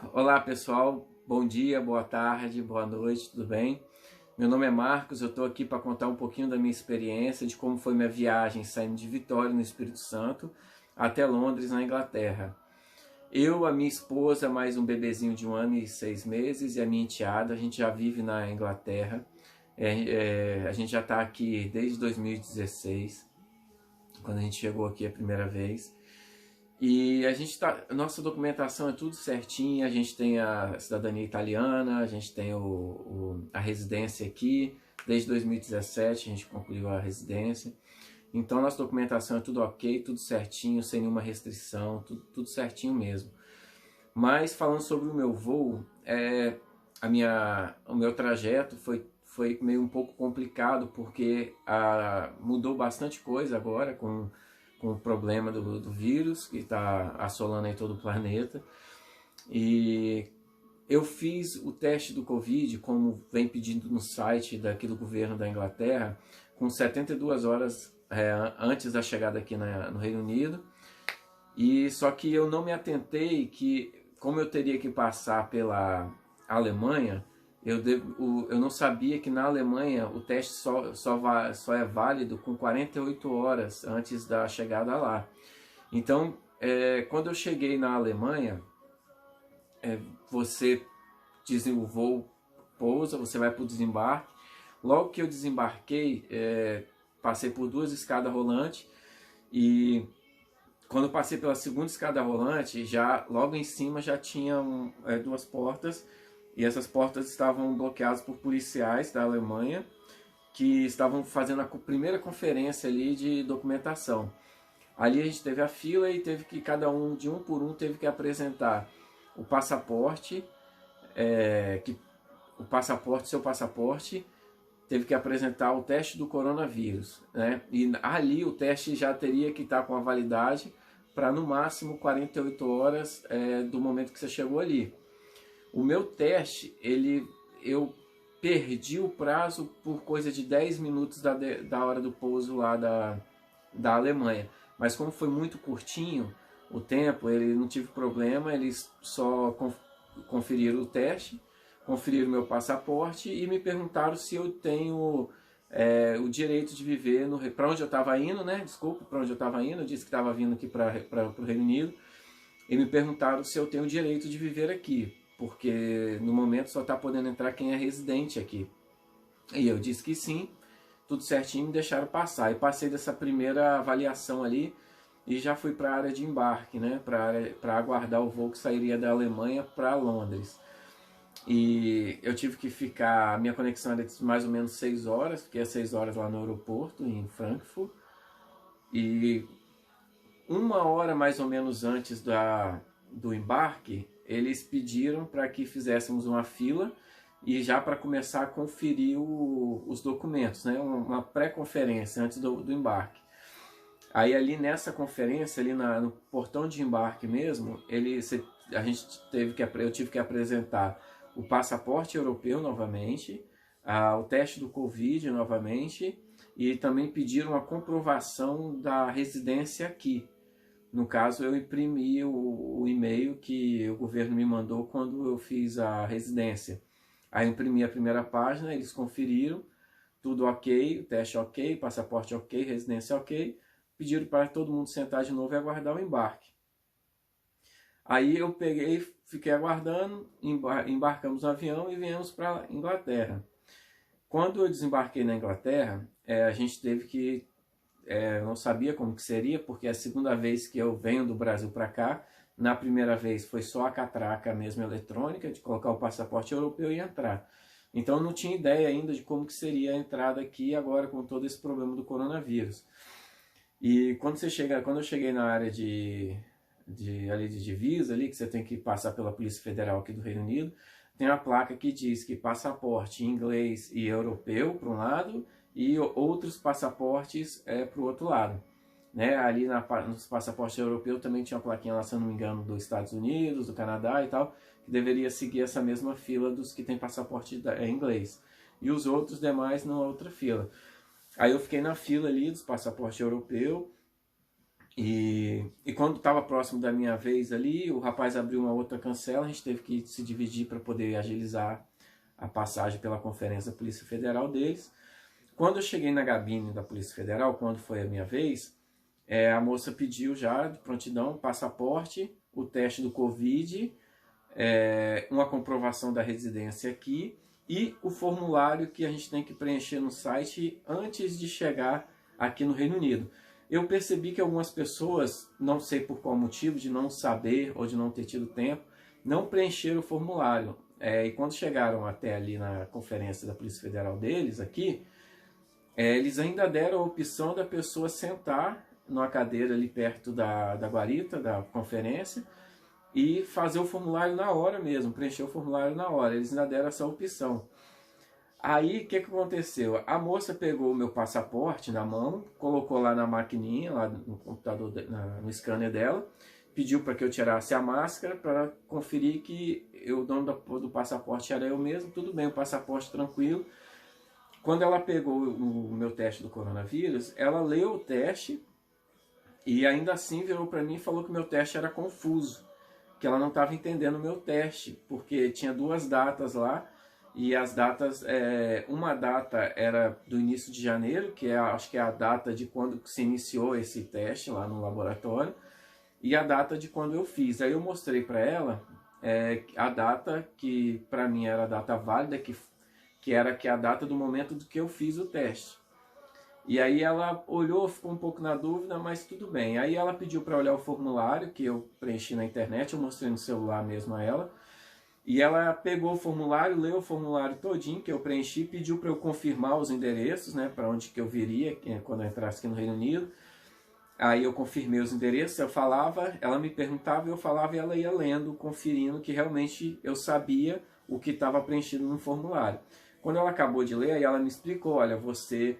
Olá pessoal, bom dia, boa tarde, boa noite, tudo bem? Meu nome é Marcos, eu estou aqui para contar um pouquinho da minha experiência, de como foi minha viagem saindo de Vitória, no Espírito Santo, até Londres, na Inglaterra. Eu, a minha esposa, mais um bebezinho de 1 ano e 6 meses e a minha enteada, a gente já vive na Inglaterra. A gente já está aqui desde 2016, quando a gente chegou aqui a primeira vez. E nossa documentação é tudo certinha, a gente tem a cidadania italiana, a gente tem a residência aqui, desde 2017 a gente concluiu a residência. Então nossa documentação é tudo ok, tudo certinho, sem nenhuma restrição, tudo certinho mesmo. Mas falando sobre o meu voo, o meu trajeto foi meio um pouco complicado, porque mudou bastante coisa agora com o problema do vírus que está assolando aí todo o planeta. E eu fiz o teste do Covid, como vem pedindo no site daqui do governo da Inglaterra, com 72 horas antes da chegada aqui no Reino Unido. E só que eu não me atentei que, como eu teria que passar pela Alemanha, eu não sabia que na Alemanha o teste só é válido com 48 horas antes da chegada lá. Então, quando eu cheguei na Alemanha, você o voo pousa, você vai para o desembarque. Logo que eu desembarquei, passei por 2 escadas rolantes e quando eu passei pela segunda escada rolante, já logo em cima já tinham 2 portas, e essas portas estavam bloqueadas por policiais da Alemanha que estavam fazendo a primeira conferência ali de documentação. Ali a gente teve a fila e teve que cada um, de um por um, teve que apresentar o passaporte, seu passaporte, teve que apresentar o teste do coronavírus, né? E ali o teste já teria que estar com a validade para no máximo 48 horas do momento que você chegou ali. O meu teste, eu perdi o prazo por coisa de 10 minutos da hora do pouso lá da Alemanha. Mas como foi muito curtinho o tempo, ele não tive problema, eles só conferiram o teste, conferiram o meu passaporte e me perguntaram se eu tenho o direito de viver para onde eu estava indo, né? Desculpa, para onde eu estava indo, eu disse que estava vindo aqui para o Reino Unido, e me perguntaram se eu tenho o direito de viver aqui, porque no momento só está podendo entrar quem é residente aqui. E eu disse que sim, tudo certinho, me deixaram passar. E passei dessa primeira avaliação ali e já fui para a área de embarque, né? Para aguardar o voo que sairia da Alemanha para Londres. E eu tive que ficar, a minha conexão era de mais ou menos 6 horas, fiquei 6 horas lá no aeroporto, em Frankfurt. E 1 hora mais ou menos antes do embarque, eles pediram para que fizéssemos uma fila e já para começar a conferir os documentos, né? Uma pré-conferência antes do embarque. Aí ali nessa conferência, ali no portão de embarque mesmo, eu tive que apresentar o passaporte europeu novamente, o teste do Covid novamente, e também pediram a comprovação da residência aqui. No caso, eu imprimi o e-mail que o governo me mandou quando eu fiz a residência. Aí eu imprimi a primeira página, eles conferiram, tudo ok, o teste ok, passaporte ok, residência ok, pediram para todo mundo sentar de novo e aguardar o embarque. Aí eu peguei, fiquei aguardando, embarcamos no avião e viemos para a Inglaterra. Quando eu desembarquei na Inglaterra, a gente teve que... eu não sabia como que seria, porque é a segunda vez que eu venho do Brasil para cá. Na primeira vez foi só a catraca mesmo eletrônica, de colocar o passaporte europeu e entrar. Então eu não tinha ideia ainda de como que seria a entrada aqui agora com todo esse problema do coronavírus. E quando eu cheguei na área ali de divisa, ali, que você tem que passar pela Polícia Federal aqui do Reino Unido, tem uma placa que diz que passaporte inglês e europeu para um lado e outros passaportes para o outro lado. Né? Ali nos passaportes europeus também tinha uma plaquinha lá, se eu não me engano, dos Estados Unidos, do Canadá e tal, que deveria seguir essa mesma fila dos que tem passaporte inglês. E os outros demais na outra fila. Aí eu fiquei na fila ali dos passaportes europeus E quando estava próximo da minha vez ali, o rapaz abriu uma outra cancela, a gente teve que se dividir para poder agilizar a passagem pela conferência da Polícia Federal deles. Quando eu cheguei na cabine da Polícia Federal, quando foi a minha vez, a moça pediu já de prontidão passaporte, o teste do Covid, uma comprovação da residência aqui e o formulário que a gente tem que preencher no site antes de chegar aqui no Reino Unido. Eu percebi que algumas pessoas, não sei por qual motivo, de não saber ou de não ter tido tempo, não preencheram o formulário. E quando chegaram até ali na conferência da Polícia Federal deles, aqui, eles ainda deram a opção da pessoa sentar numa cadeira ali perto da guarita, da conferência, e fazer o formulário na hora mesmo, preencher o formulário na hora. Eles ainda deram essa opção. Aí, o que aconteceu? A moça pegou o meu passaporte na mão, colocou lá na maquininha, lá no computador, no scanner dela, pediu para que eu tirasse a máscara para conferir que o dono do passaporte era eu mesmo. Tudo bem, o passaporte tranquilo. Quando ela pegou o meu teste do coronavírus, ela leu o teste e ainda assim virou para mim e falou que o meu teste era confuso, que ela não estava entendendo o meu teste, porque tinha duas datas lá, e as datas, uma data era do início de janeiro, que acho que é a data de quando se iniciou esse teste lá no laboratório, e a data de quando eu fiz. Aí eu mostrei para ela a data que para mim era a data válida, que era a data do momento do que eu fiz o teste. E aí ela olhou, ficou um pouco na dúvida, mas tudo bem. Aí ela pediu para olhar o formulário que eu preenchi na internet, eu mostrei no celular mesmo a ela. E ela pegou o formulário, leu o formulário todinho que eu preenchi, pediu para eu confirmar os endereços, né, para onde que eu viria quando eu entrasse aqui no Reino Unido. Aí eu confirmei os endereços, eu falava, ela me perguntava, eu falava e ela ia lendo, conferindo que realmente eu sabia o que estava preenchido no formulário. Quando ela acabou de ler, aí ela me explicou, olha, você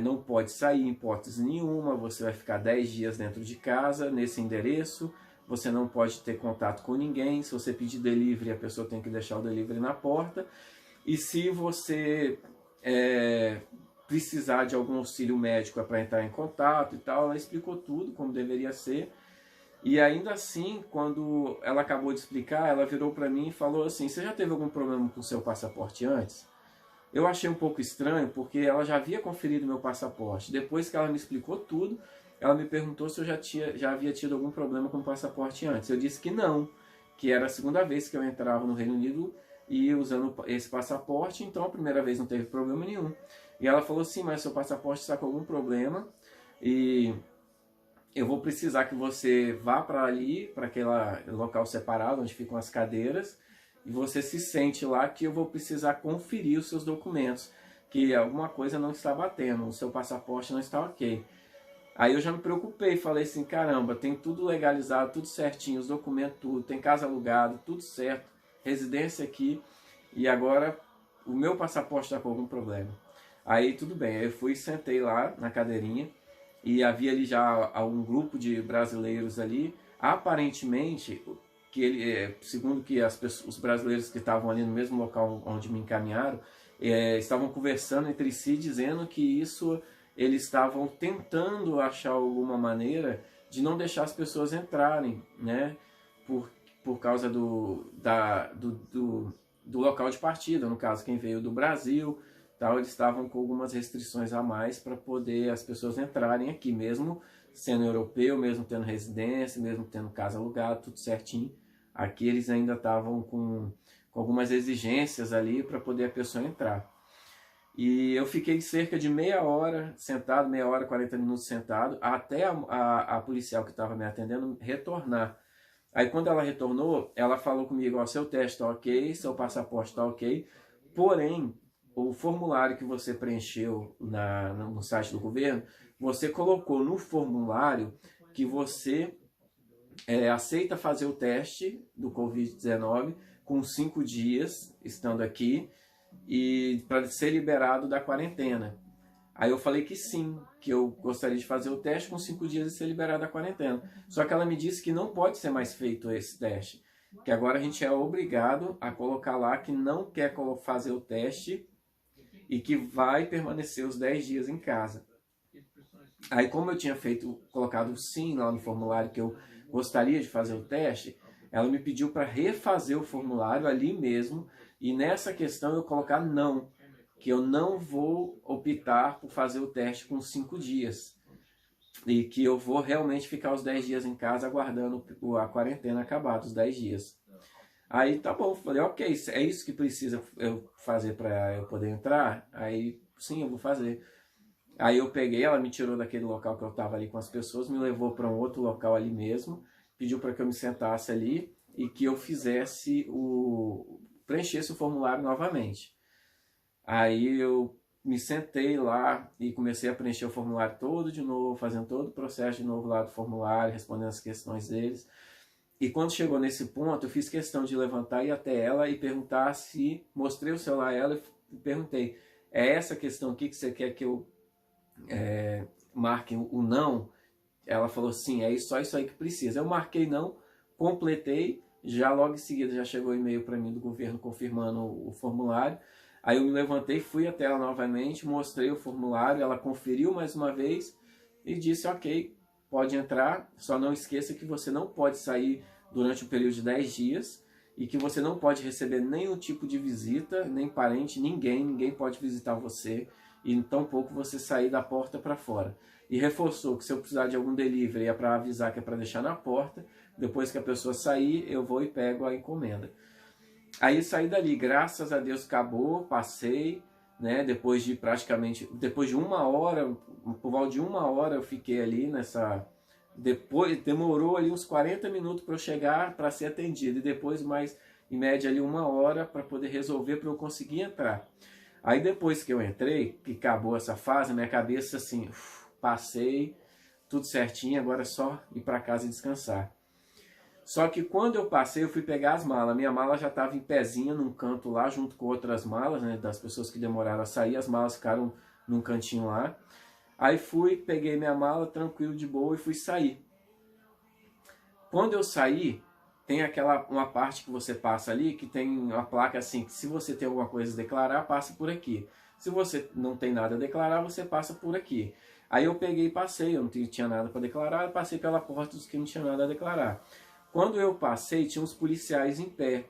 não pode sair em hipótese nenhuma, você vai ficar 10 dias dentro de casa, nesse endereço, você não pode ter contato com ninguém, se você pedir delivery, a pessoa tem que deixar o delivery na porta, e se você precisar de algum auxílio médico para entrar em contato e tal, ela explicou tudo como deveria ser. E ainda assim, quando ela acabou de explicar, ela virou para mim e falou assim, você já teve algum problema com o seu passaporte antes? Eu achei um pouco estranho, porque ela já havia conferido meu passaporte. Depois que ela me explicou tudo, ela me perguntou se eu já havia tido algum problema com o passaporte antes. Eu disse que não, que era a segunda vez que eu entrava no Reino Unido e usando esse passaporte, então a primeira vez não teve problema nenhum. E ela falou assim, mas seu passaporte está com algum problema e eu vou precisar que você vá para ali, para aquele local separado onde ficam as cadeiras, e você se sente lá que eu vou precisar conferir os seus documentos, que alguma coisa não está batendo, o seu passaporte não está ok. Aí eu já me preocupei, falei assim, caramba, tem tudo legalizado, tudo certinho, os documentos tudo, tem casa alugada, tudo certo, residência aqui, e agora o meu passaporte está com algum problema. Aí tudo bem, aí eu fui e sentei lá na cadeirinha, e havia ali já um grupo de brasileiros ali, aparentemente, que segundo que os brasileiros que estavam ali no mesmo local onde me encaminharam, estavam conversando entre si, dizendo que eles estavam tentando achar alguma maneira de não deixar as pessoas entrarem, né, por causa do local de partida, no caso quem veio do Brasil, tal, eles estavam com algumas restrições a mais para poder as pessoas entrarem aqui, mesmo sendo europeu, mesmo tendo residência, mesmo tendo casa alugada, tudo certinho. Aqui eles ainda estavam com algumas exigências ali para poder a pessoa entrar. E eu fiquei cerca de meia hora sentado, meia hora, 40 minutos sentado, até a policial que estava me atendendo retornar. Aí quando ela retornou, ela falou comigo, ó, seu teste está ok, seu passaporte está ok, porém, o formulário que você preencheu no site do governo, você colocou no formulário que você aceita fazer o teste do Covid-19 com 5 dias estando aqui e para ser liberado da quarentena. Aí eu falei que sim, que eu gostaria de fazer o teste com 5 dias e ser liberado da quarentena. Só que ela me disse que não pode ser mais feito esse teste, que agora a gente é obrigado a colocar lá que não quer fazer o teste e que vai permanecer os 10 dias em casa. Aí como eu tinha colocado sim lá no formulário que eu gostaria de fazer o teste, ela me pediu para refazer o formulário ali mesmo e nessa questão eu colocar não, que eu não vou optar por fazer o teste com 5 dias e que eu vou realmente ficar os 10 dias em casa aguardando a quarentena acabar, dos 10 dias. Aí tá bom, falei, ok, é isso que precisa eu fazer para eu poder entrar? Aí sim, eu vou fazer. Aí eu peguei, ela me tirou daquele local que eu estava ali com as pessoas, me levou para um outro local ali mesmo, pediu para que eu me sentasse ali e que eu preenchesse o formulário novamente. Aí eu me sentei lá e comecei a preencher o formulário todo de novo, fazendo todo o processo de novo lá do formulário, respondendo as questões deles. E quando chegou nesse ponto, eu fiz questão de levantar e ir até ela e perguntar se... Mostrei o celular a ela e perguntei, é essa questão aqui que você quer que eu marque o não? Ela falou, sim, é só isso aí que precisa. Eu marquei não, completei, já logo em seguida já chegou o e-mail para mim do governo confirmando o formulário. Aí eu me levantei, fui até ela novamente, mostrei o formulário, ela conferiu mais uma vez e disse, ok, pode entrar, só não esqueça que você não pode sair durante o período de 10 dias e que você não pode receber nenhum tipo de visita, nem parente, ninguém pode visitar você e tampouco você sair da porta para fora. E reforçou que se eu precisar de algum delivery é para avisar que é para deixar na porta, depois que a pessoa sair eu vou e pego a encomenda. Aí saí dali, graças a Deus acabou, passei, né? Depois de 1 hora, por volta de 1 hora eu fiquei ali depois demorou ali uns 40 minutos para eu chegar para ser atendido e depois mais em média ali 1 hora para poder resolver para eu conseguir entrar. Aí depois que eu entrei, que acabou essa fase, minha cabeça assim, passei, tudo certinho, agora é só ir para casa e descansar. Só que quando eu passei, eu fui pegar as malas. Minha mala já estava em pezinha num canto lá, junto com outras malas, né, das pessoas que demoraram a sair. As malas ficaram num cantinho lá. Aí fui, peguei minha mala, tranquilo, de boa, e fui sair. Quando eu saí, tem uma parte que você passa ali, que tem uma placa assim, que se você tem alguma coisa a declarar, passa por aqui. Se você não tem nada a declarar, você passa por aqui. Aí eu peguei e passei, eu não tinha nada para declarar, eu passei pela porta dos que não tinha nada a declarar. Quando eu passei, tinha uns policiais em pé.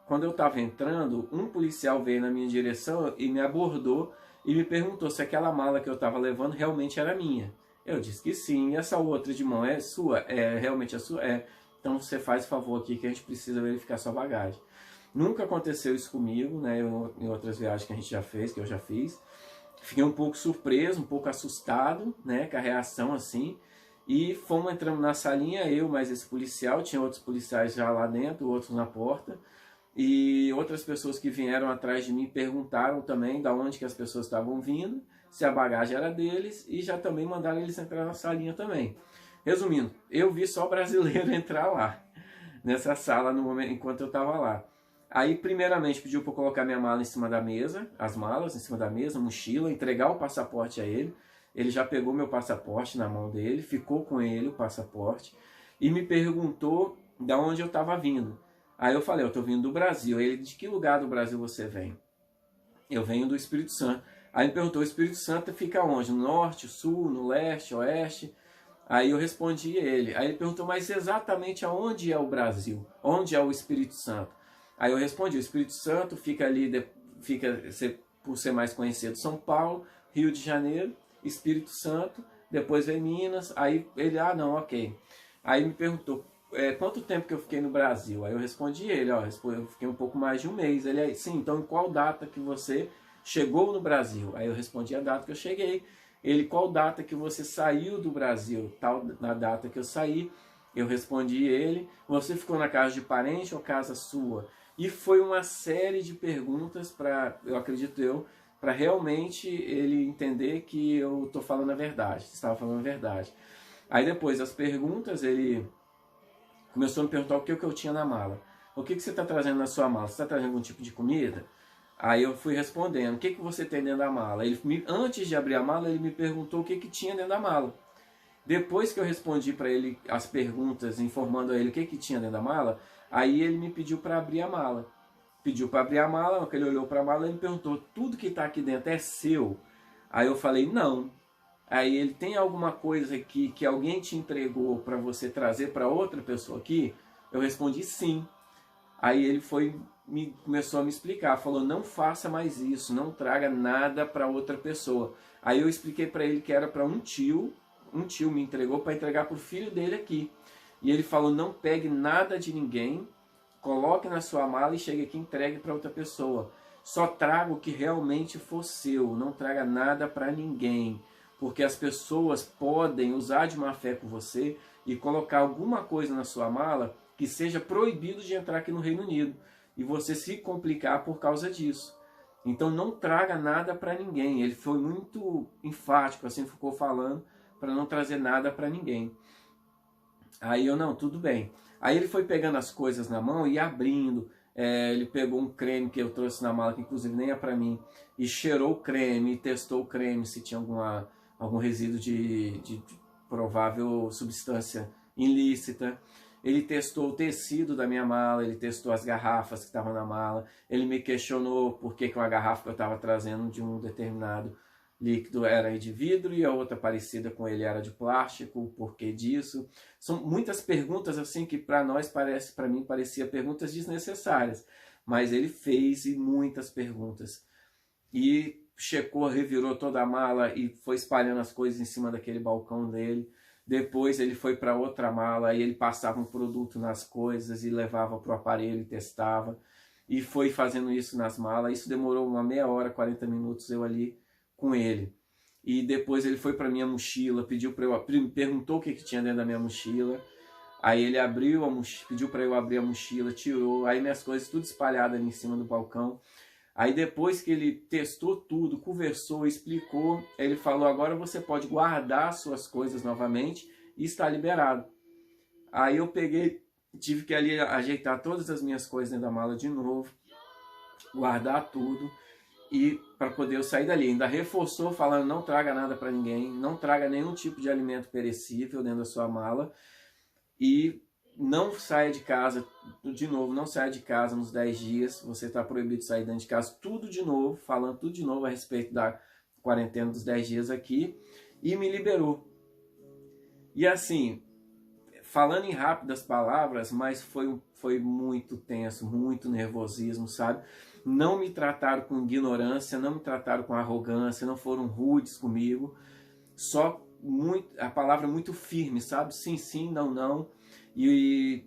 Quando eu estava entrando, um policial veio na minha direção e me abordou e me perguntou se aquela mala que eu estava levando realmente era minha. Eu disse que sim. E essa outra de mão é sua? É, realmente é sua? É. Então você faz favor aqui que a gente precisa verificar sua bagagem. Nunca aconteceu isso comigo, né? Em outras viagens que a gente já fez, que eu já fiz. Fiquei um pouco surpreso, um pouco assustado, né? Com a reação assim. E fomos entrando na salinha, eu mais esse policial, tinha outros policiais já lá dentro, outros na porta. E outras pessoas que vieram atrás de mim perguntaram também da onde que as pessoas estavam vindo, se a bagagem era deles, e já também mandaram eles entrar na salinha também. Resumindo, eu vi só brasileiro entrar lá, nessa sala no momento, enquanto eu estava lá. Aí, primeiramente, pediu para eu colocar minha mala em cima da mesa, as malas em cima da mesa, mochila, entregar o passaporte a ele. Ele já pegou meu passaporte na mão dele, ficou com ele o passaporte e me perguntou de onde eu estava vindo. Aí eu falei, eu estou vindo do Brasil. Ele, de que lugar do Brasil você vem? Eu venho do Espírito Santo. Aí me perguntou, o Espírito Santo fica onde? No norte, sul, no leste, oeste? Aí eu respondi ele. Aí ele perguntou, mas exatamente aonde é o Brasil? Onde é o Espírito Santo? Aí eu respondi, o Espírito Santo fica ali, por ser mais conhecido, São Paulo, Rio de Janeiro, Espírito Santo, depois vem Minas. Aí ele, não, ok. Aí me perguntou, quanto tempo que eu fiquei no Brasil? Aí eu respondi ele, eu fiquei um pouco mais de um mês. Ele, sim, então em qual data que você chegou no Brasil? Aí eu respondi a data que eu cheguei. Ele, qual data que você saiu do Brasil? Tal, na data que eu saí. Eu respondi ele, você ficou na casa de parente ou casa sua? E foi uma série de perguntas para realmente ele entender que eu estou falando a verdade, estava falando a verdade. Aí depois das perguntas, ele começou a me perguntar o que eu tinha na mala. O que você está trazendo na sua mala? Você está trazendo algum tipo de comida? Aí eu fui respondendo, o que você tem dentro da mala? Antes de abrir a mala, ele me perguntou o que tinha dentro da mala. Depois que eu respondi para ele as perguntas, informando a ele o que tinha dentro da mala, aí ele me pediu para abrir a mala. Pediu para abrir a mala, quando ele olhou para a mala, ele me perguntou, tudo que está aqui dentro é seu? Aí eu falei, não. Aí ele tem alguma coisa aqui que alguém te entregou para você trazer para outra pessoa aqui? Eu respondi sim. Aí ele começou a me explicar, falou, não faça mais isso, não traga nada para outra pessoa. Aí eu expliquei para ele que era para um tio me entregou para entregar para o filho dele aqui. E ele falou, não pegue nada de ninguém, coloque na sua mala e chegue aqui e entregue para outra pessoa. Só traga o que realmente for seu, não traga nada para ninguém. Porque as pessoas podem usar de má fé com você e colocar alguma coisa na sua mala que seja proibido de entrar aqui no Reino Unido. E você se complicar por causa disso. Então não traga nada para ninguém. Ele foi muito enfático, assim, ficou falando para não trazer nada para ninguém. Aí eu, não, tudo bem. Aí ele foi pegando as coisas na mão e abrindo. Ele pegou um creme que eu trouxe na mala, que inclusive nem é para mim, e cheirou o creme, e testou o creme se tinha algum resíduo de provável substância ilícita. Ele testou o tecido da minha mala, ele testou as garrafas que estavam na mala, ele me questionou por que uma garrafa que eu estava trazendo de um determinado líquido era de vidro e a outra parecida com ele era de plástico, o porquê disso. São muitas perguntas assim que para mim parecia perguntas desnecessárias, mas ele fez muitas perguntas. E checou, revirou toda a mala e foi espalhando as coisas em cima daquele balcão dele. Depois ele foi para outra mala e ele passava um produto nas coisas e levava para o aparelho e testava. E foi fazendo isso nas malas. Isso demorou uma meia hora, 40 minutos eu ali com ele. E depois ele foi para minha mochila, perguntou o que tinha dentro da minha mochila. Aí ele abriu a mochila, pediu para eu abrir a mochila, tirou. Aí minhas coisas tudo espalhadas ali em cima do balcão. Aí depois que ele testou tudo, conversou, explicou, ele falou, agora você pode guardar suas coisas novamente e está liberado. Aí eu peguei, tive que ali ajeitar todas as minhas coisas dentro da mala de novo, guardar tudo e para poder eu sair dali. Ainda reforçou falando, não traga nada para ninguém, não traga nenhum tipo de alimento perecível dentro da sua mala e não saia de casa, de novo, não saia de casa nos 10 dias, você está proibido de sair dentro de casa, tudo de novo, falando tudo de novo a respeito da quarentena dos 10 dias aqui, e me liberou. E assim, falando em rápidas palavras, mas foi muito tenso, muito nervosismo, sabe? Não me trataram com ignorância, não me trataram com arrogância, não foram rudes comigo, só a palavra muito firme, sabe? Sim, sim, não, não. E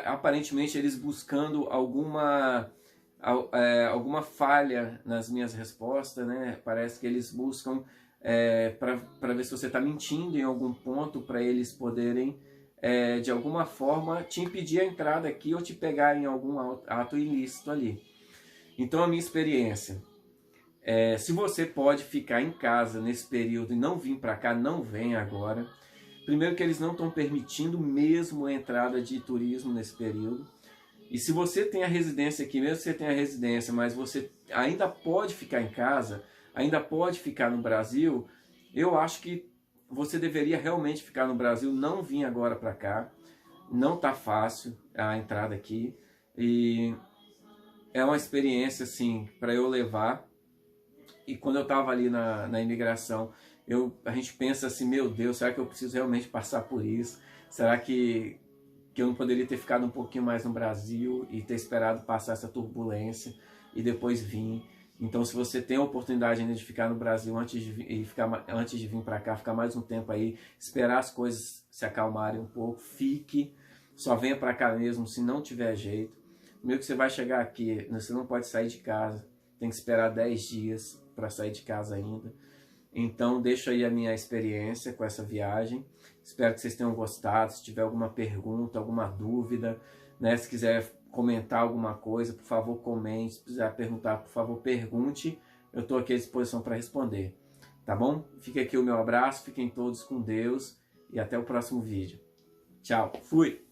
aparentemente eles buscando alguma falha nas minhas respostas, né? Parece que eles buscam para ver se você está mentindo em algum ponto, para eles poderem de alguma forma te impedir a entrada aqui ou te pegar em algum ato ilícito ali. Então a minha experiência, se você pode ficar em casa nesse período e não vir para cá, não venha agora. Primeiro que eles não estão permitindo mesmo a entrada de turismo nesse período. E se você tem a residência aqui, mesmo que você tenha a residência, mas você ainda pode ficar em casa, ainda pode ficar no Brasil, eu acho que você deveria realmente ficar no Brasil, não vir agora para cá. Não está fácil a entrada aqui. E é uma experiência assim para eu levar. E quando eu estava ali na imigração, a gente pensa assim, meu Deus, será que eu preciso realmente passar por isso? Será que eu não poderia ter ficado um pouquinho mais no Brasil e ter esperado passar essa turbulência e depois vir? Então, se você tem a oportunidade ainda de ficar no Brasil antes de vir para cá, ficar mais um tempo aí, esperar as coisas se acalmarem um pouco, fique, só venha para cá mesmo se não tiver jeito. Meio que você vai chegar aqui, você não pode sair de casa, tem que esperar 10 dias para sair de casa ainda. Então, deixo aí a minha experiência com essa viagem. Espero que vocês tenham gostado. Se tiver alguma pergunta, alguma dúvida, né? Se quiser comentar alguma coisa, por favor, comente. Se quiser perguntar, por favor, pergunte. Eu estou aqui à disposição para responder. Tá bom? Fica aqui o meu abraço. Fiquem todos com Deus. E até o próximo vídeo. Tchau. Fui!